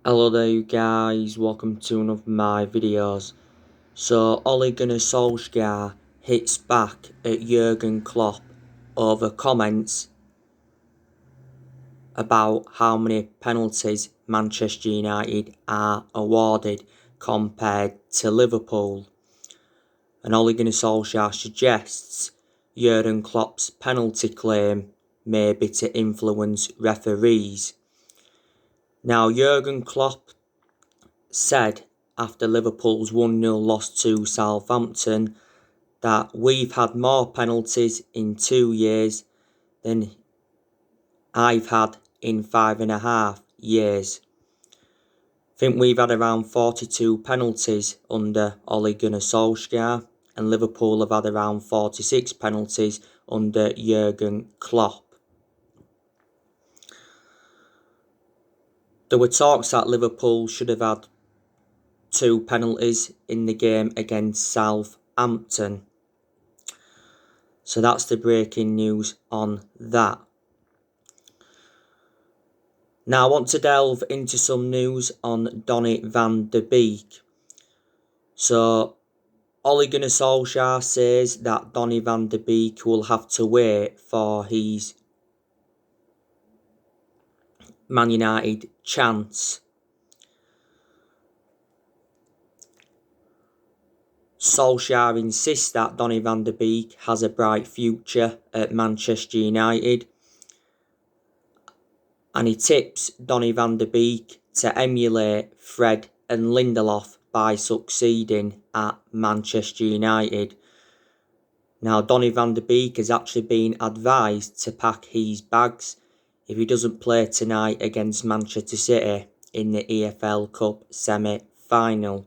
Hello there you guys, welcome to one of my videos. So Ole Gunnar Solskjaer hits back at Jurgen Klopp over comments about how many penalties Manchester United are awarded compared to Liverpool. And Ole Gunnar Solskjaer suggests Jurgen Klopp's penalty claim may be to influence referees. Now Jurgen Klopp said after Liverpool's 1-0 loss to Southampton that we've had more penalties in 2 years than I've had in 5.5 years. I think we've had around 42 penalties under Ole Gunnar Solskjaer, and Liverpool have had around 46 penalties under Jurgen Klopp. There were talks that Liverpool should have had 2 penalties in the game against Southampton. So that's the breaking news on that. Now I want to delve into some news on Donny van de Beek. So Ole Gunnar Solskjaer says that Donny van de Beek will have to wait for his Man United chance. Solskjaer insists that Donny van de Beek has a bright future at Manchester United, and he tips Donny van de Beek to emulate Fred and Lindelof by succeeding at Manchester United. Now Donny van de Beek has actually been advised to pack his bags if he doesn't play tonight against Manchester City in the EFL Cup semi-final.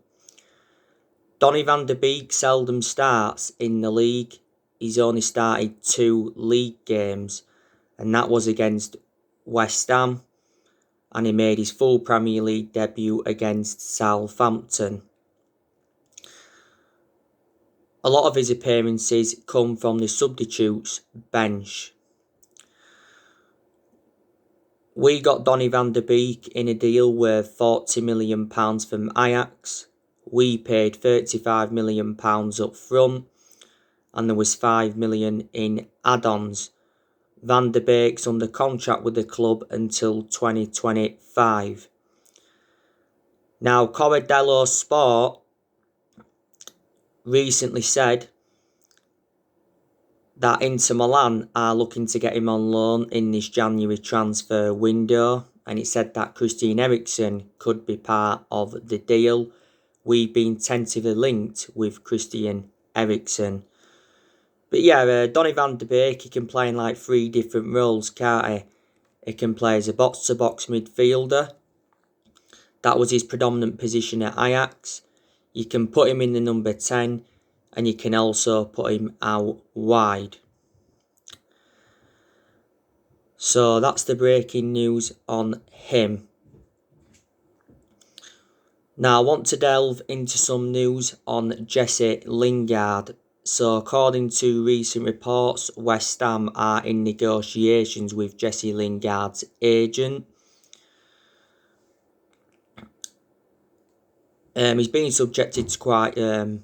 Donny van de Beek seldom starts in the league. He's only started 2 league games, and that was against West Ham, and he made his full Premier League debut against Southampton. A lot of his appearances come from the substitutes bench. We got Donny van de Beek in a deal worth £40 million from Ajax. We paid £35 million up front, and there was £5 million in add-ons. Van de Beek's under contract with the club until 2025. Now, Corriere dello Sport recently said that Inter Milan are looking to get him on loan in this January transfer window, and it said that Christian Eriksen could be part of the deal. We've been tentatively linked with Christian Eriksen. But yeah, Donny van de Beek, he can play in like 3 different roles, can't he? He can play as a box-to-box midfielder. That was his predominant position at Ajax. You can put him in the number 10, and you can also put him out wide. So that's the breaking news on him. Now I want to delve into some news on Jesse Lingard. So according to recent reports, West Ham are in negotiations with Jesse Lingard's agent. He's been subjected to quite a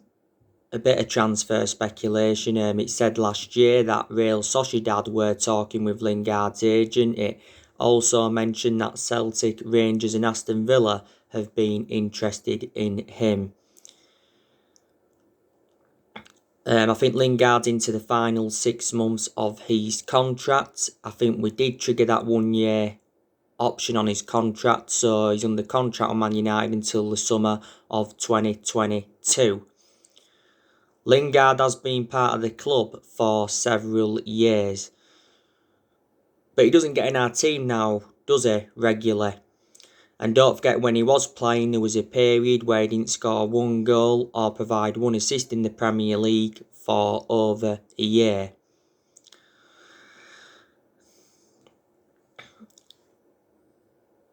bit of transfer speculation. It said last year that Real Sociedad were talking with Lingard's agent. It also mentioned that Celtic, Rangers and Aston Villa have been interested in him. I think Lingard's into the final 6 months of his contract. I think we did trigger that 1-year option on his contract, so he's under contract on Man United until the summer of 2022. Lingard has been part of the club for several years, but he doesn't get in our team now, does he, regularly? And don't forget, when he was playing, there was a period where he didn't score 1 goal or provide 1 assist in the Premier League for over a year.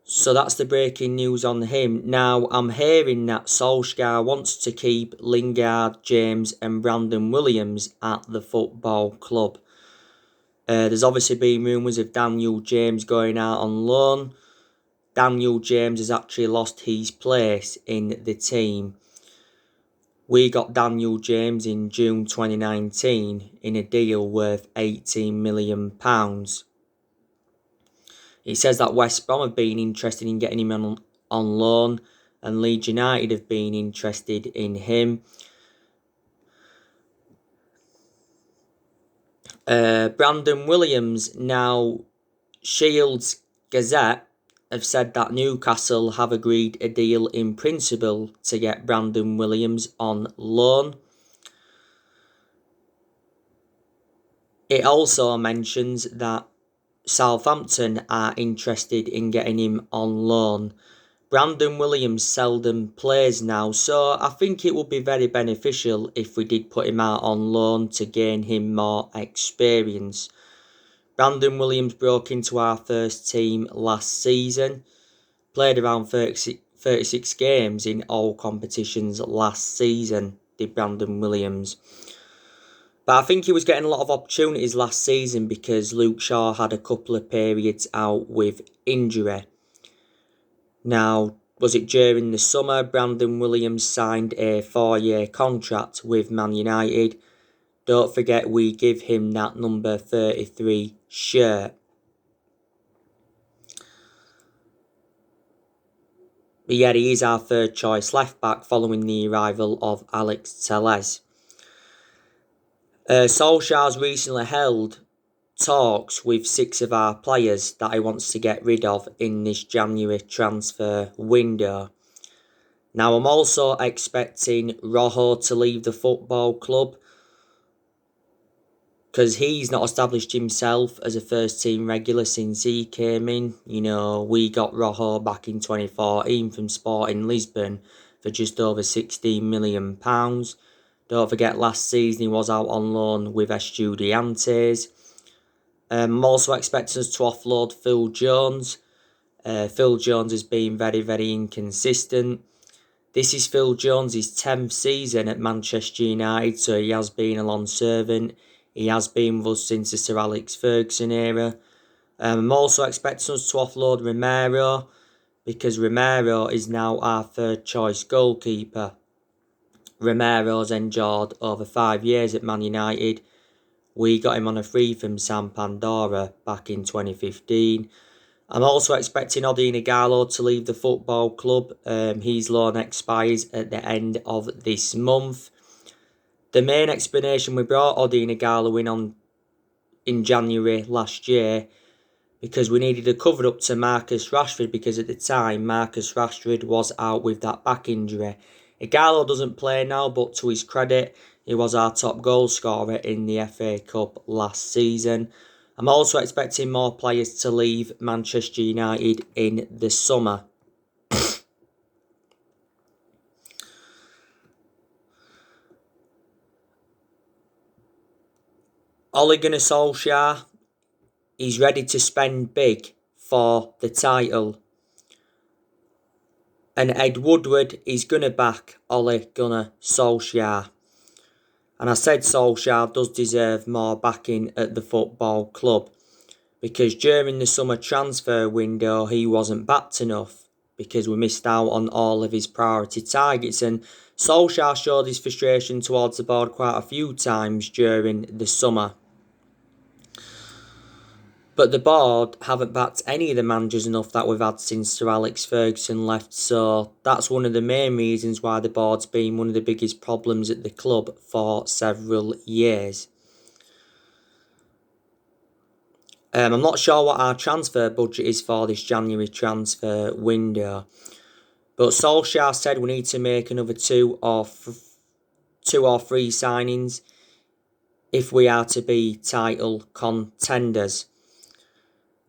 So that's the breaking news on him. Now, I'm hearing that Solskjaer wants to keep Lingard, James and Brandon Williams at the football club. There's obviously been rumours of Daniel James going out on loan. Daniel James has actually lost his place in the team. We got Daniel James in June 2019 in a deal worth £18 million. It says that West Brom have been interested in getting him on loan, and Leeds United have been interested in him. Brandon Williams. Now, Shields Gazette have said that Newcastle have agreed a deal in principle to get Brandon Williams on loan. It also mentions that Southampton are interested in getting him on loan. Brandon Williams seldom plays now, so I think it would be very beneficial if we did put him out on loan to gain him more experience. Brandon Williams broke into our first team last season, played around 36 games in all competitions last season, did Brandon Williams. But I think he was getting a lot of opportunities last season because Luke Shaw had a couple of periods out with injury. Now, was it during the summer, Brandon Williams signed a 4-year contract with Man United. Don't forget we give him that number 33 shirt. But yeah, he is our third choice left back following the arrival of Alex Telles. Solskjaer's recently held talks with 6 of our players that he wants to get rid of in this January transfer window. Now, I'm also expecting Rojo to leave the football club because he's not established himself as a first team regular since he came in. You know, we got Rojo back in 2014 from Sporting Lisbon for just over £16 million. Don't forget last season he was out on loan with Estudiantes. I'm also expecting us to offload Phil Jones. Phil Jones has been very, very inconsistent. This is Phil Jones' 10th season at Manchester United, so he has been a long servant. He has been with us since the Sir Alex Ferguson era. I'm also expecting us to offload Romero because Romero is now our third choice goalkeeper. Romero's endured over 5 years at Man United. We got him on a free from San Pandora back in 2015. I'm also expecting Ode Ighalo to leave the football club. His loan expires at the end of this month. The main explanation we brought Ode Ighalo in January last year because we needed a cover up to Marcus Rashford because at the time Marcus Rashford was out with that back injury. Ighalo doesn't play now, but to his credit, he was our top goal scorer in the FA Cup last season. I'm also expecting more players to leave Manchester United in the summer. Ole Gunnar Solskjaer is ready to spend big for the title. And Ed Woodward is going to back Ole Gunnar Solskjaer. And I said Solskjaer does deserve more backing at the football club because during the summer transfer window he wasn't backed enough because we missed out on all of his priority targets, and Solskjaer showed his frustration towards the board quite a few times during the summer. But the board haven't backed any of the managers enough that we've had since Sir Alex Ferguson left, so that's one of the main reasons why the board's been one of the biggest problems at the club for several years. I'm not sure what our transfer budget is for this January transfer window, but Solskjaer said we need to make another two or three signings if we are to be title contenders.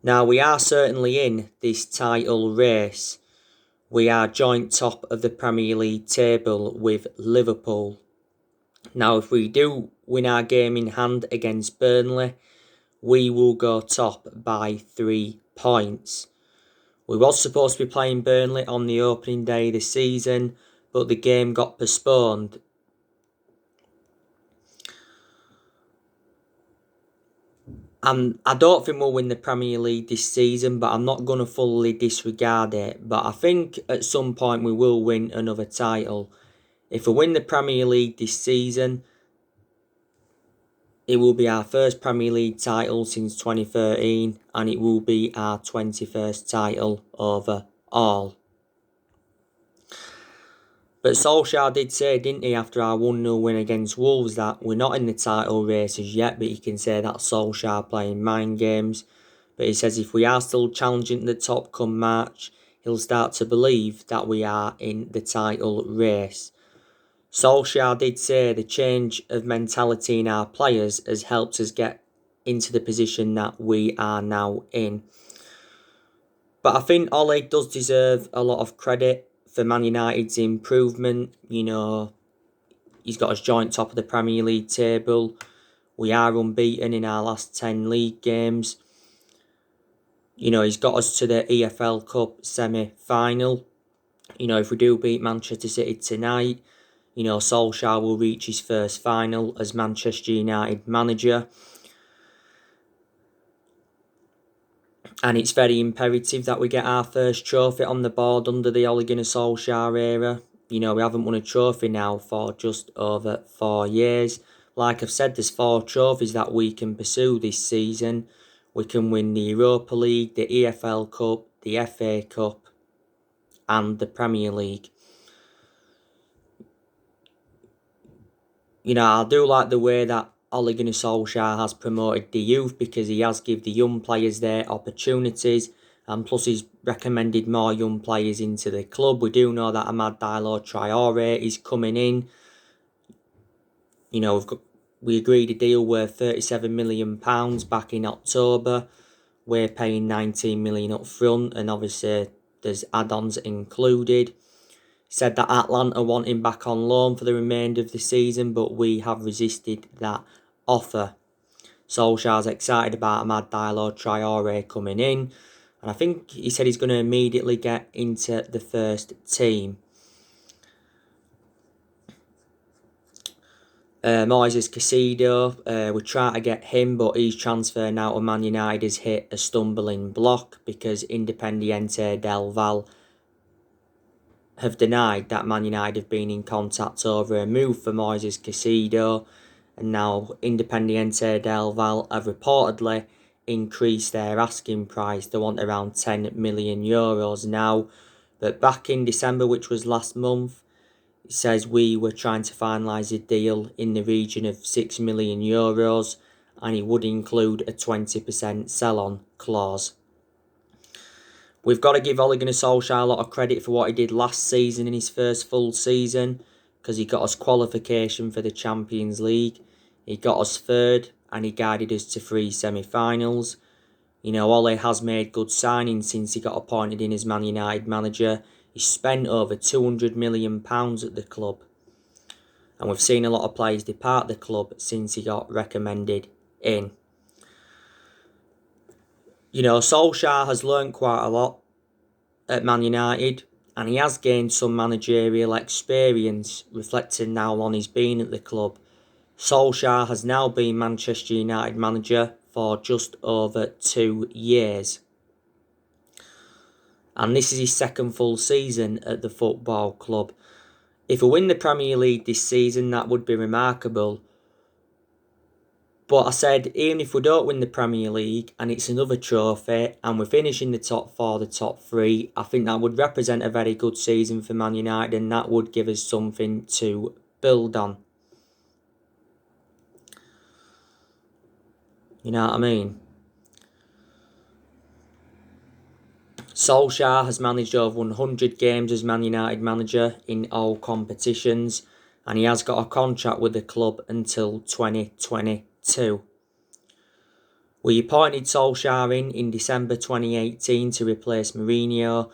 Now, we are certainly in this title race. We are joint top of the Premier League table with Liverpool. Now, if we do win our game in hand against Burnley, we will go top by 3 points. We was supposed to be playing Burnley on the opening day of the season, but the game got postponed. I don't think we'll win the Premier League this season, but I'm not going to fully disregard it. But I think at some point we will win another title. If we win the Premier League this season, it will be our first Premier League title since 2013, and it will be our 21st title overall. But Solskjaer did say, didn't he, after our 1-0 win against Wolves, that we're not in the title races yet, but you can say that Solskjaer playing mind games. But he says if we are still challenging the top come March, he'll start to believe that we are in the title race. Solskjaer did say the change of mentality in our players has helped us get into the position that we are now in. But I think Ole does deserve a lot of credit for Man United's improvement. You know, he's got us joint top of the Premier League table. We are unbeaten in our last 10 league games. You know, he's got us to the EFL Cup semi-final. You know, if we do beat Manchester City tonight, you know, Solskjaer will reach his first final as Manchester United manager. And it's very imperative that we get our first trophy on the board under the Ole Gunnar Solskjaer era. You know, we haven't won a trophy now for just over 4 years. Like I've said, there's 4 trophies that we can pursue this season. We can win the Europa League, the EFL Cup, the FA Cup, and the Premier League. You know, I do like the way that Ole Gunnar Solskjaer has promoted the youth, because he has given the young players their opportunities, and plus he's recommended more young players into the club. We do know that Amad Traore is coming in. You know, we agreed a deal worth £37 million back in October. We're paying 19 million up front, and obviously there's add-ons included. Said that Atlanta want him back on loan for the remainder of the season, but we have resisted that offer. Solskjaer's excited about Amad Traore coming in, and I think he said he's going to immediately get into the first team. Moises Caicedo, we try to get him, but his transfer now to Man United has hit a stumbling block because Independiente del Valle have denied that Man United have been in contact over a move for Moises Caicedo, and now Independiente del Valle have reportedly increased their asking price. They want around €10 million now, but back in December, which was last month, it says we were trying to finalise a deal in the region of €6 million, and it would include a 20% sell-on clause. We've got to give Ole Gunnar Solskjaer a lot of credit for what he did last season in his first full season, because he got us qualification for the Champions League. He got us third, and he guided us to 3 semi-finals. You know, Ole has made good signings since he got appointed in as Man United manager. He spent over £200 million at the club. And we've seen a lot of players depart the club since he got recommended in. You know, Solskjaer has learnt quite a lot at Man United, and he has gained some managerial experience, reflecting how long he's been at the club. Solskjaer has now been Manchester United manager for just over 2 years. And this is his second full season at the football club. If we win the Premier League this season, that would be remarkable. But I said, even if we don't win the Premier League and it's another trophy and we finish in the top 4, the top 3, I think that would represent a very good season for Man United, and that would give us something to build on. You know what I mean? Solskjaer has managed over 100 games as Man United manager in all competitions, and he has got a contract with the club until 2022. We appointed Solskjaer in December 2018 to replace Mourinho,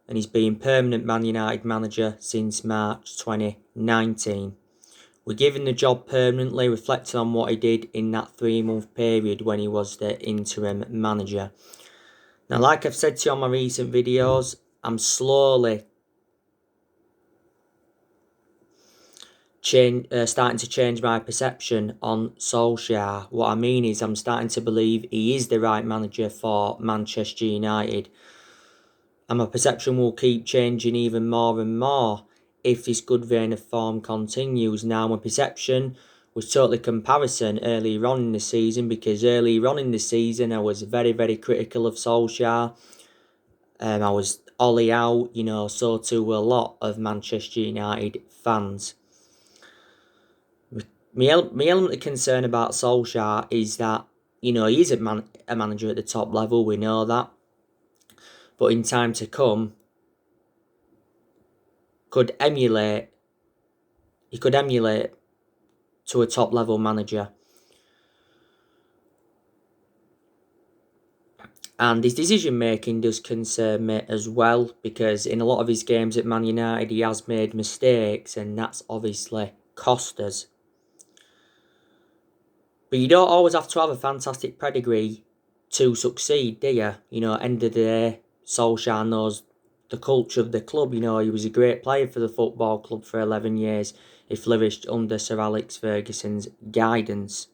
and he's been permanent Man United manager since March 2019. We're given the job permanently, reflecting on what he did in that 3-month period when he was the interim manager. Now, like I've said to you on my recent videos, I'm slowly starting to change my perception on Solskjaer. What I mean is I'm starting to believe he is the right manager for Manchester United. And my perception will keep changing even more and more if this good vein of form continues. Now, my perception was totally comparison earlier on in the season, because earlier on in the season I was very, very critical of Solskjaer. I was Ole out, so too were a lot of Manchester United fans. My element of concern about Solskjaer is that, he is a manager at the top level, we know that. But in time to come, he could emulate to a top level manager. And his decision making does concern me as well, because in a lot of his games at Man United he has made mistakes, and that's obviously cost us. But you don't always have to have a fantastic pedigree to succeed, do you? End of the day, Solskjaer knows the culture of the club. He was a great player for the football club for 11 years. He flourished under Sir Alex Ferguson's guidance.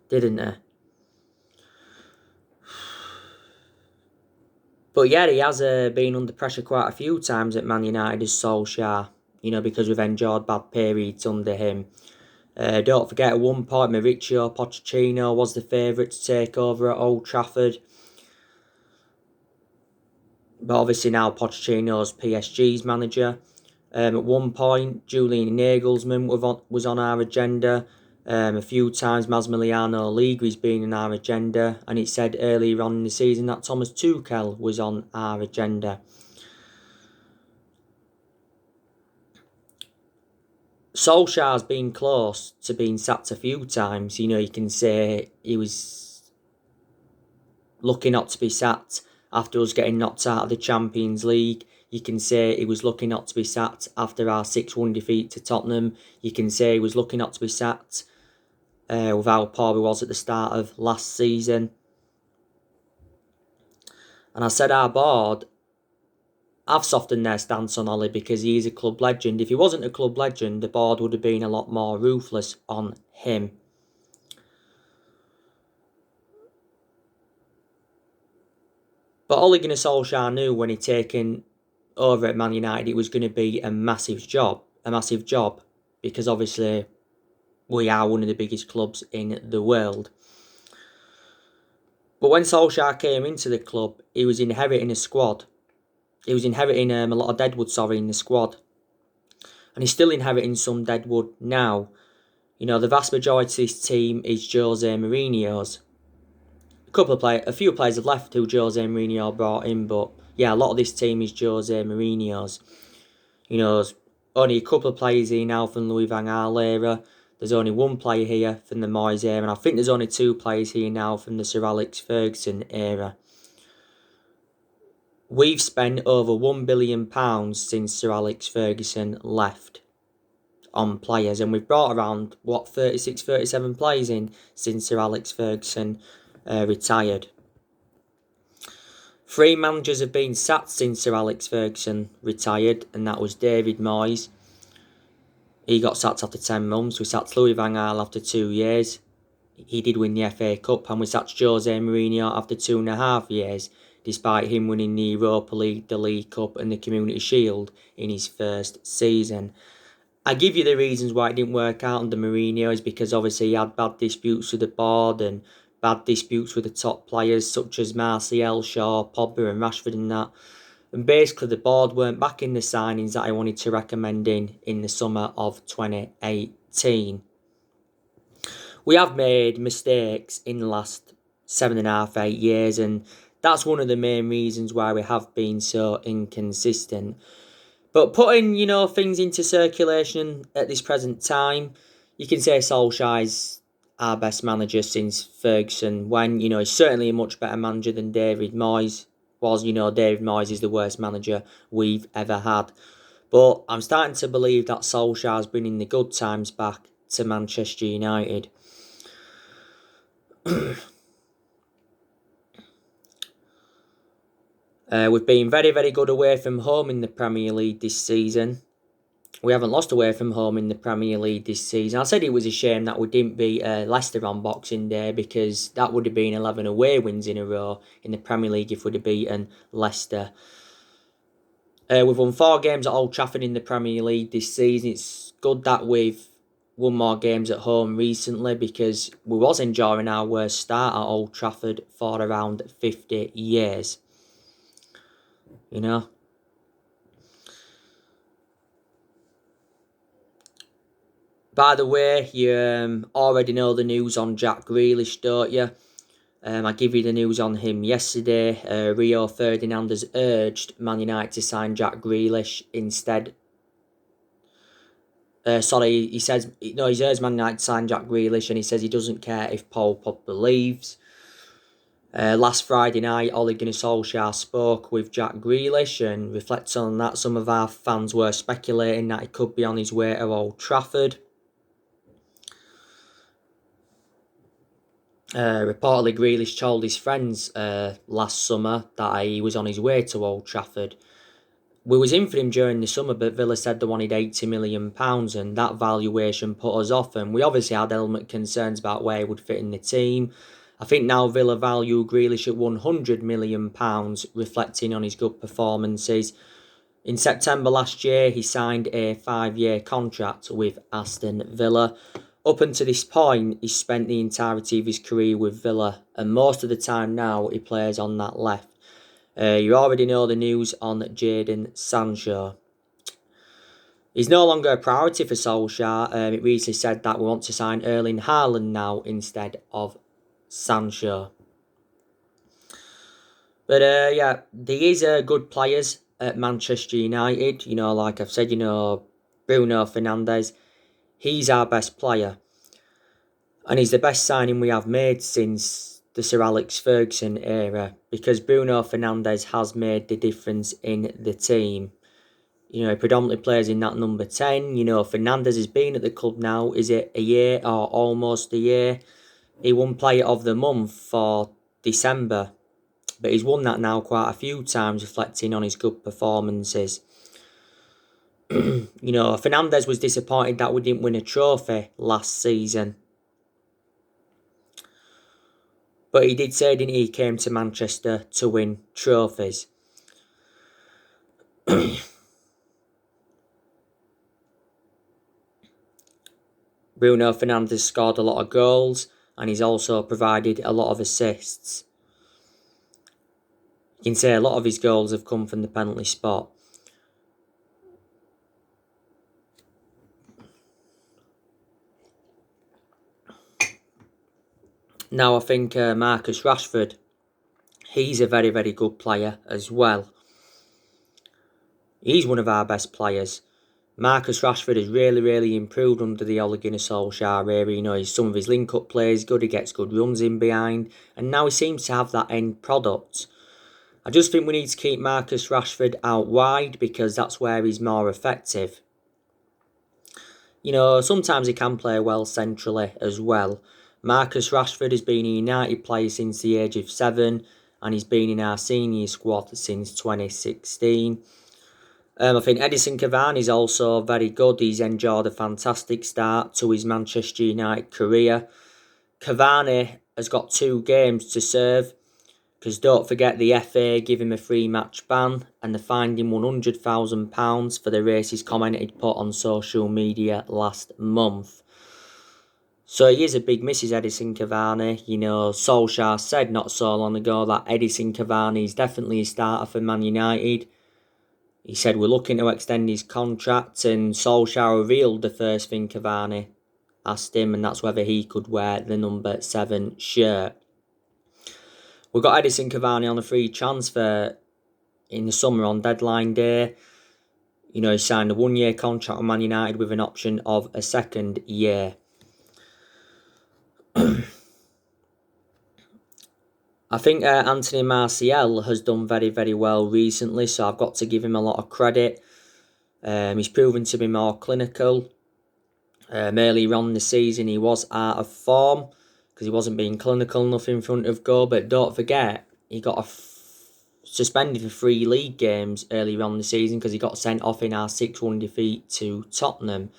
Didn't he? But yeah, he has been under pressure quite a few times at Man United as Solskjaer, because we've enjoyed bad periods under him. Don't forget, at one point, Mauricio Pochettino was the favourite to take over at Old Trafford. But obviously now Pochettino's PSG's manager. At one point, Julian Nagelsmann was on our agenda. A few times Massimiliano Allegri's been on our agenda, and it said earlier on in the season that Thomas Tuchel was on our agenda. Solskjaer's been close to being sacked a few times. You can say he was lucky not to be sacked after us getting knocked out of the Champions League. You can say he was lucky not to be sacked after our 6-1 defeat to Tottenham. You can say he was lucky not to be sacked with how poor he was at the start of last season. And I said our board have softened their stance on Ole because he is a club legend. If he wasn't a club legend, the board would have been a lot more ruthless on him. But Ole Gunnar Solskjaer knew when he'd taken over at Man United it was going to be a massive job, because obviously we are one of the biggest clubs in the world. But when Solskjaer came into the club, he was inheriting a squad. He was inheriting a lot of deadwood, in the squad. And he's still inheriting some deadwood now. The vast majority of this team is Jose Mourinho's. A few players have left who Jose Mourinho brought in, but yeah, a lot of this team is Jose Mourinho's. There's only a couple of players here now from Louis van Gaal era. There's only one player here from the Moyes era, and I think there's only 2 players here now from the Sir Alex Ferguson era. We've spent over £1 billion since Sir Alex Ferguson left on players, and we've brought around 36, 37 players in since Sir Alex Ferguson retired. 3 managers have been sacked since Sir Alex Ferguson retired, and that was David Moyes. He got sacked after 10 months. We sacked Louis van Gaal after 2 years. He did win the FA Cup, and we sacked Jose Mourinho after 2.5 years, despite him winning the Europa League, the League Cup and the Community Shield in his first season. I give you the reasons why it didn't work out under Mourinho is because obviously he had bad disputes with the board and bad disputes with the top players such as Martial, Shaw, Pogba and Rashford and that. And basically the board weren't backing the signings that I wanted to recommend in the summer of 2018. We have made mistakes in the last 7.5, 8 years, and that's one of the main reasons why we have been so inconsistent. But putting, things into circulation at this present time, you can say Solskjaer's our best manager since Ferguson, when, he's certainly a much better manager than David Moyes was. David Moyes is the worst manager we've ever had. But I'm starting to believe that Solskjaer's bringing the good times back to Manchester United. We've been very, very good away from home in the Premier League this season. We haven't lost away from home in the Premier League this season. I said it was a shame that we didn't beat Leicester on Boxing Day, because that would have been 11 away wins in a row in the Premier League if we'd have beaten Leicester. We've won 4 games at Old Trafford in the Premier League this season. It's good that we've won more games at home recently, because we was enjoying our worst start at Old Trafford for around 50 years. You know. By the way, you already know the news on Jack Grealish, don't you? I gave you the news on him yesterday. Rio Ferdinand has urged Man United to sign Jack Grealish instead. He's urged Man United to sign Jack Grealish, and he says he doesn't care if Paul Pogba leaves. Last Friday night, Ole Gunnar Solskjaer spoke with Jack Grealish, and reflecting on that, some of our fans were speculating that he could be on his way to Old Trafford. Reportedly, Grealish told his friends last summer that he was on his way to Old Trafford. We was in for him during the summer, but Villa said they wanted £80 million, and that valuation put us off, and we obviously had element concerns about where he would fit in the team. I think now Villa value Grealish at £100 million, reflecting on his good performances. In September last year, he signed a 5-year contract with Aston Villa. Up until this point, he's spent the entirety of his career with Villa, and most of the time now he plays on that left. You already know the news on Jadon Sancho. He's no longer a priority for Solskjaer. It recently said that we want to sign Erling Haaland now instead of Sancho. But there is good players at Manchester United. You know, like I've said, Bruno Fernandes. He's our best player. And he's the best signing we have made since the Sir Alex Ferguson era, because Bruno Fernandes has made the difference in the team. He predominantly plays in that number 10. Fernandes has been at the club now, is it a year or almost a year? He won Player of the Month for December, but he's won that now quite a few times, reflecting on his good performances. Fernandes was disappointed that we didn't win a trophy last season. But he did say, didn't he, came to Manchester to win trophies. Bruno Fernandes scored a lot of goals, and he's also provided a lot of assists. You can say a lot of his goals have come from the penalty spot. Now I think Marcus Rashford, he's a very, very good player as well. He's one of our best players. Marcus Rashford has really, really improved under the Ole Gunnar Solskjaer era. Some of his link-up plays good, he gets good runs in behind, and now he seems to have that end product. I just think we need to keep Marcus Rashford out wide, because that's where he's more effective. Sometimes he can play well centrally as well. Marcus Rashford has been a United player since the age of 7, and he's been in our senior squad since 2016. I think Edison Cavani is also very good. He's enjoyed a fantastic start to his Manchester United career. Cavani has got 2 games to serve, because don't forget the FA give him a free match ban, and they fined him £100,000 for the racist comment he'd put on social media last month. So he is a big misses, Edison Cavani. Solskjaer said not so long ago that Edison Cavani is definitely a starter for Man United. He said we're looking to extend his contract, and Solskjaer revealed the first thing Cavani asked him, and that's whether he could wear the number 7 shirt. We got Edison Cavani on a free transfer in the summer on deadline day. He signed a 1-year contract with Man United with an option of a 2nd year. I think Anthony Martial has done very, very well recently, so I've got to give him a lot of credit. He's proven to be more clinical. Earlier on in the season, he was out of form because he wasn't being clinical enough in front of goal, but don't forget, he got suspended for 3 league games earlier on in the season because he got sent off in our 6-1 defeat to Tottenham.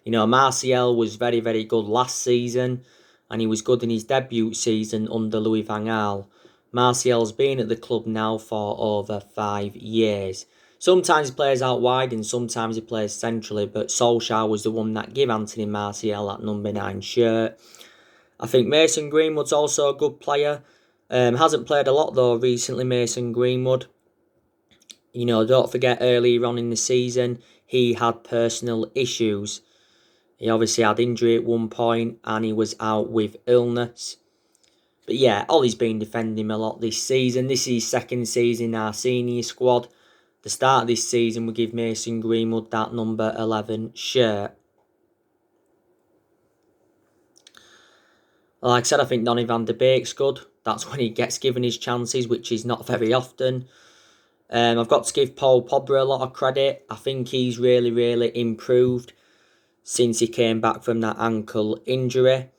Martial was very, very good last season, and he was good in his debut season under Louis van Gaal. Martial's been at the club now for over 5 years. Sometimes he plays out wide and sometimes he plays centrally, but Solskjaer was the one that gave Anthony Martial that number 9 shirt. I think Mason Greenwood's also a good player. Hasn't played a lot though recently, Mason Greenwood. Don't forget earlier on in the season, he had personal issues. He obviously had injury at one point and he was out with illness. But yeah, Ollie's been defending him a lot this season. This is his second season in our senior squad. The start of this season, we give Mason Greenwood that number 11 shirt. Like I said, I think Donny van de Beek's good. That's when he gets given his chances, which is not very often. I've got to give Paul Pogba a lot of credit. I think he's really, really improved since he came back from that ankle injury.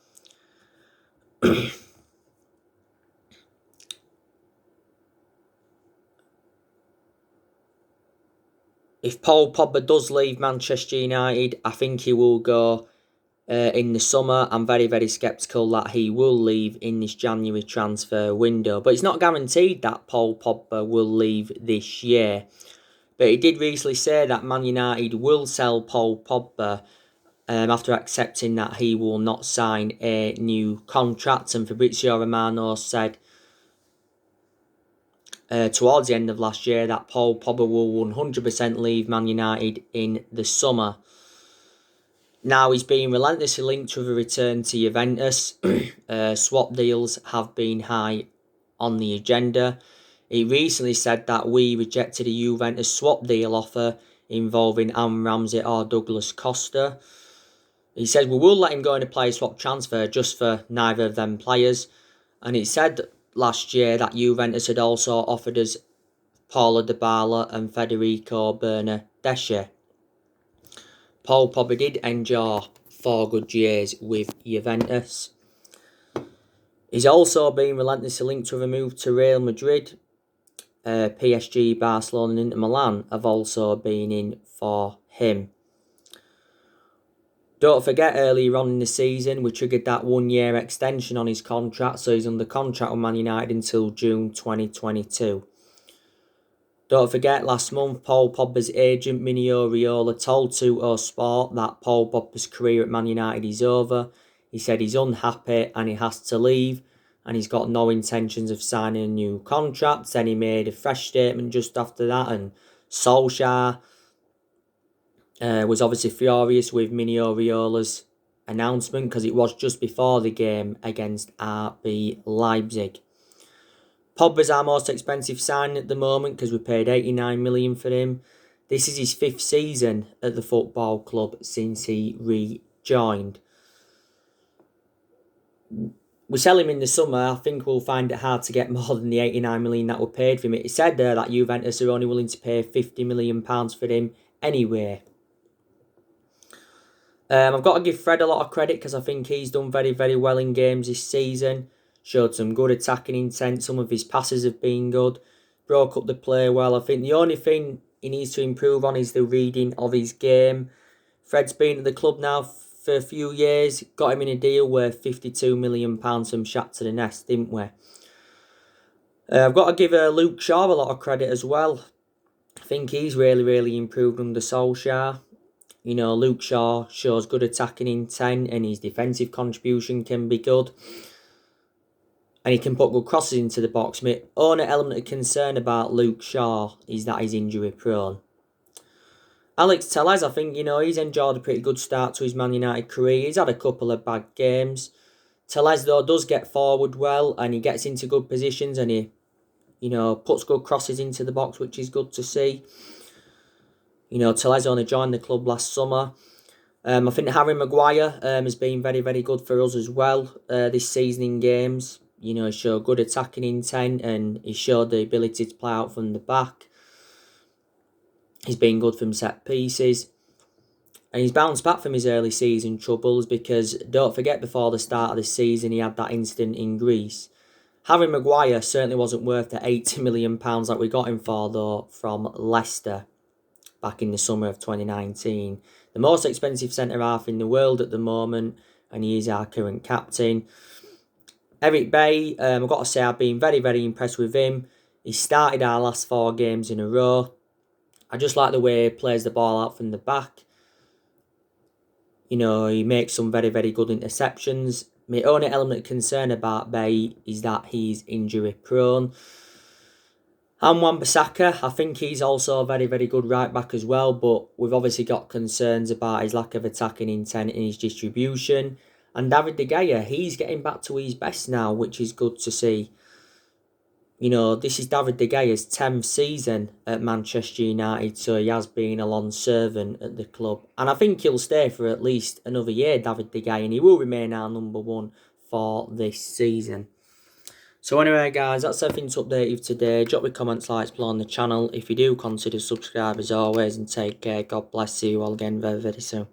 If Paul Pogba does leave Manchester United, I think he will go in the summer. I'm very, very sceptical that he will leave in this January transfer window. But it's not guaranteed that Paul Pogba will leave this year. But he did recently say that Man United will sell Paul Pogba after accepting that he will not sign a new contract. And Fabrizio Romano said towards the end of last year that Paul Pogba will 100% leave Man United in the summer. Now he's been relentlessly linked with a return to Juventus. Swap deals have been high on the agenda. He recently said that we rejected a Juventus swap deal offer involving Aaron Ramsey or Douglas Costa. He said we will let him go in a player swap transfer just for neither of them players. And it said last year that Juventus had also offered us Paulo Dybala and Federico Bernardeschi. Paul Pogba did endure 4 good years with Juventus. He's also been relentlessly linked with a move to Real Madrid. PSG, Barcelona and Inter Milan have also been in for him. Don't forget, earlier on in the season, we triggered that 1-year extension on his contract, so he's under contract with Man United until June 2022. Don't forget, last month, Paul Pogba's agent, Mino Raiola, told 2 Sport that Paul Pogba's career at Man United is over. He said he's unhappy and he has to leave, and he's got no intentions of signing a new contract. Then he made a fresh statement just after that, and Solsjaer was obviously furious with Mino Raiola's announcement because it was just before the game against RB Leipzig. Pogba's our most expensive signing at the moment because we paid 89 million for him. This is his 5th season at the football club since he rejoined. We sell him in the summer. I think we'll find it hard to get more than the 89 million that we paid for him. It said there that Juventus are only willing to pay £50 million for him anyway. I've got to give Fred a lot of credit because I think he's done very, very well in games this season. Showed some good attacking intent. Some of his passes have been good. Broke up the play well. I think the only thing he needs to improve on is the reading of his game. Fred's been at the club now for a few years. Got him in a deal worth £52 million from Shakhtar Donetsk, didn't we? I've got to give Luke Shaw a lot of credit as well. I think he's really, really improved under Solskjaer. Luke Shaw shows good attacking intent and his defensive contribution can be good. And he can put good crosses into the box. My only element of concern about Luke Shaw is that he's injury prone. Alex Telles, I think, he's enjoyed a pretty good start to his Man United career. He's had a couple of bad games. Telles, though, does get forward well and he gets into good positions and he, puts good crosses into the box, which is good to see. Telles only joined the club last summer. I think Harry Maguire has been very, very good for us as well this season in games. He showed good attacking intent and he showed the ability to play out from the back. He's been good from set pieces. And he's bounced back from his early season troubles because, don't forget, before the start of the season, he had that incident in Greece. Harry Maguire certainly wasn't worth the £80 million that we got him for, though, from Leicester back in the summer of 2019. The most expensive centre-half in the world at the moment, and he is our current captain. Eric Bailly, I've got to say I've been very, very impressed with him. He started our last 4 games in a row. I just like the way he plays the ball out from the back. You know, he makes some very, very good interceptions. My only element of concern about Bailly is that he's injury prone. And Wan-Bissaka, I think he's also a very, very good right back as well, but we've obviously got concerns about his lack of attacking intent in his distribution. And David De Gea, he's getting back to his best now, which is good to see. You know, this is David De Gea's 10th season at Manchester United, so he has been a long servant at the club. And I think he'll stay for at least another year, David De Gea, and he will remain our number 1 for this season. So anyway, guys, that's everything to update you today. Drop your comments, likes below on the channel. If you do, consider subscribe as always, and take care. God bless you all again very, very soon.